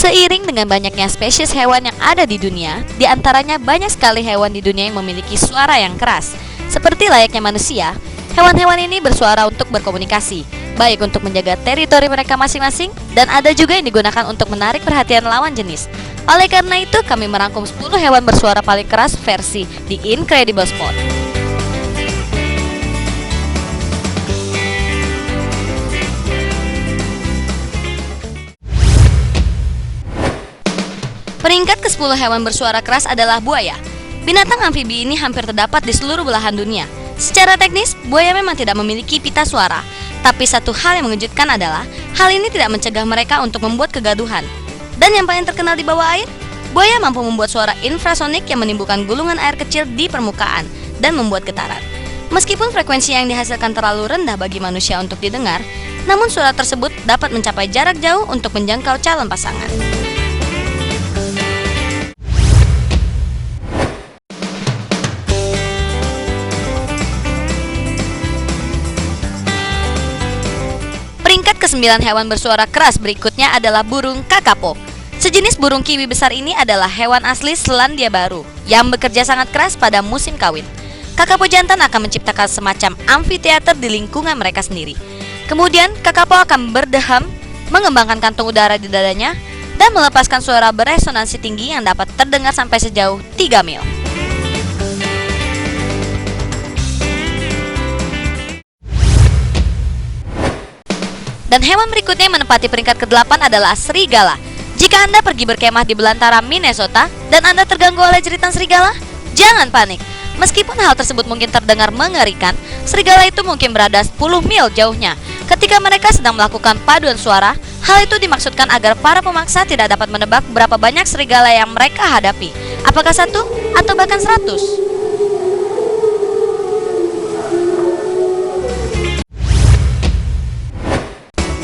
Seiring dengan banyaknya spesies hewan yang ada di dunia, di antaranya banyak sekali hewan di dunia yang memiliki suara yang keras. Seperti layaknya manusia, hewan-hewan ini bersuara untuk berkomunikasi, baik untuk menjaga teritori mereka masing-masing, dan ada juga yang digunakan untuk menarik perhatian lawan jenis. Oleh karena itu, kami merangkum 10 hewan bersuara paling keras versi The Incredible Spot. Peringkat ke-10 hewan bersuara keras adalah buaya. Binatang amfibi ini hampir terdapat di seluruh belahan dunia. Secara teknis, buaya memang tidak memiliki pita suara. Tapi satu hal yang mengejutkan adalah, hal ini tidak mencegah mereka untuk membuat kegaduhan. Dan yang paling terkenal di bawah air, buaya mampu membuat suara infrasonik yang menimbulkan gulungan air kecil di permukaan dan membuat getaran. Meskipun frekuensi yang dihasilkan terlalu rendah bagi manusia untuk didengar, namun suara tersebut dapat mencapai jarak jauh untuk menjangkau calon pasangan. Peringkat ke-9 hewan bersuara keras berikutnya adalah burung kakapo. Sejenis burung kiwi besar ini adalah hewan asli Selandia Baru yang bekerja sangat keras pada musim kawin. Kakapo jantan akan menciptakan semacam amfiteater di lingkungan mereka sendiri. Kemudian, kakapo akan berdeham, mengembangkan kantung udara di dadanya, dan melepaskan suara beresonansi tinggi yang dapat terdengar sampai sejauh 3 mil. Dan hewan berikutnya yang menempati peringkat ke-8 adalah serigala. Jika Anda pergi berkemah di belantara Minnesota dan Anda terganggu oleh jeritan serigala, jangan panik. Meskipun hal tersebut mungkin terdengar mengerikan, serigala itu mungkin berada 10 mil jauhnya. Ketika mereka sedang melakukan paduan suara, hal itu dimaksudkan agar para pemaksa tidak dapat menebak berapa banyak serigala yang mereka hadapi. Apakah 1 atau bahkan 100?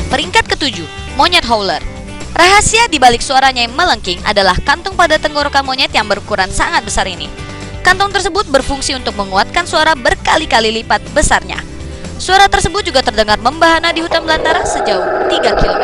Peringkat ke-7, monyet howler. Rahasia di balik suaranya yang melengking adalah kantung pada tenggorokan monyet yang berukuran sangat besar ini. Kantung tersebut berfungsi untuk menguatkan suara berkali-kali lipat besarnya. Suara tersebut juga terdengar membahana di hutan belantara sejauh 3 km.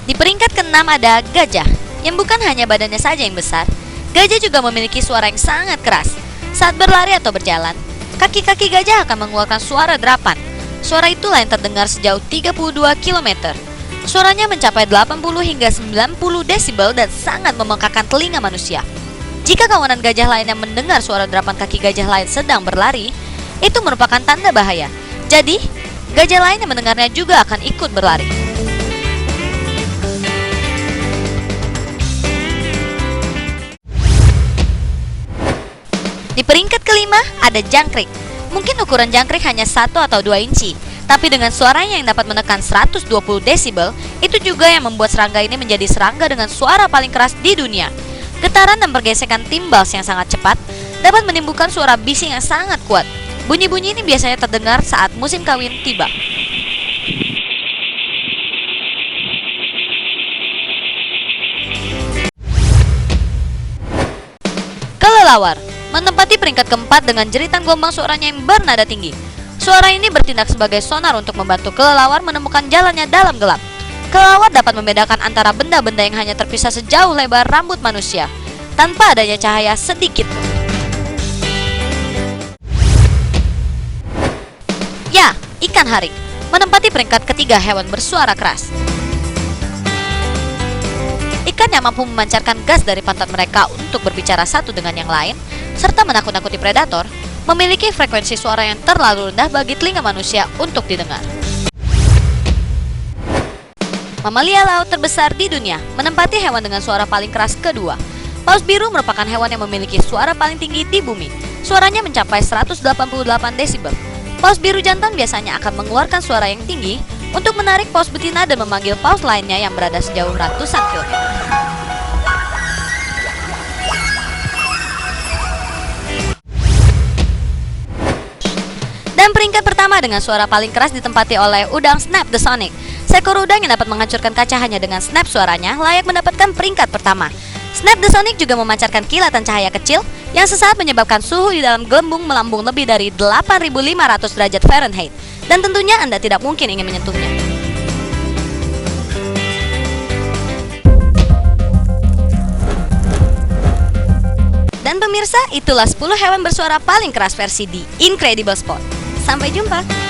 Di peringkat ke-6 ada gajah, yang bukan hanya badannya saja yang besar. Gajah juga memiliki suara yang sangat keras. Saat berlari atau berjalan, kaki-kaki gajah akan mengeluarkan suara derapan. Suara itulah yang terdengar sejauh 32 km. Suaranya mencapai 80 hingga 90 desibel dan sangat memekakan telinga manusia. Jika kawanan gajah lainnya mendengar suara derapan kaki gajah lain sedang berlari, itu merupakan tanda bahaya. Jadi, gajah lain yang mendengarnya juga akan ikut berlari. Di peringkat ke-5 ada jangkrik. Mungkin ukuran jangkrik hanya 1 atau 2 inci, tapi dengan suaranya yang dapat menekan 120 desibel, itu juga yang membuat serangga ini menjadi serangga dengan suara paling keras di dunia. Getaran dan pergesekan timbals yang sangat cepat dapat menimbulkan suara bising yang sangat kuat. Bunyi-bunyi ini biasanya terdengar saat musim kawin tiba. Kelelawar menempati peringkat ke-4 dengan jeritan gelombang suaranya yang bernada tinggi. Suara ini bertindak sebagai sonar untuk membantu kelelawar menemukan jalannya dalam gelap. Kelelawar dapat membedakan antara benda-benda yang hanya terpisah sejauh lebar rambut manusia, tanpa adanya cahaya sedikit pun. Ya, ikan harik menempati peringkat ketiga hewan bersuara keras. Ikan yang mampu memancarkan gas dari pantat mereka untuk berbicara satu dengan yang lain, serta menakut-nakuti predator, memiliki frekuensi suara yang terlalu rendah bagi telinga manusia untuk didengar. Mamalia laut terbesar di dunia menempati hewan dengan suara paling keras kedua. Paus biru merupakan hewan yang memiliki suara paling tinggi di bumi. Suaranya mencapai 188 desibel. Paus biru jantan biasanya akan mengeluarkan suara yang tinggi untuk menarik paus betina dan memanggil paus lainnya yang berada sejauh ratusan kilometer. Dan peringkat pertama dengan suara paling keras ditempati oleh udang Snap the Sonic. Seekor udang yang dapat menghancurkan kaca hanya dengan snap suaranya layak mendapatkan peringkat pertama. Snap the Sonic juga memancarkan kilatan cahaya kecil yang sesaat menyebabkan suhu di dalam gelembung melambung lebih dari 8.500 derajat Fahrenheit, dan tentunya Anda tidak mungkin ingin menyentuhnya. Dan pemirsa, itulah 10 hewan bersuara paling keras versi The Incredible Spot. Sampai jumpa!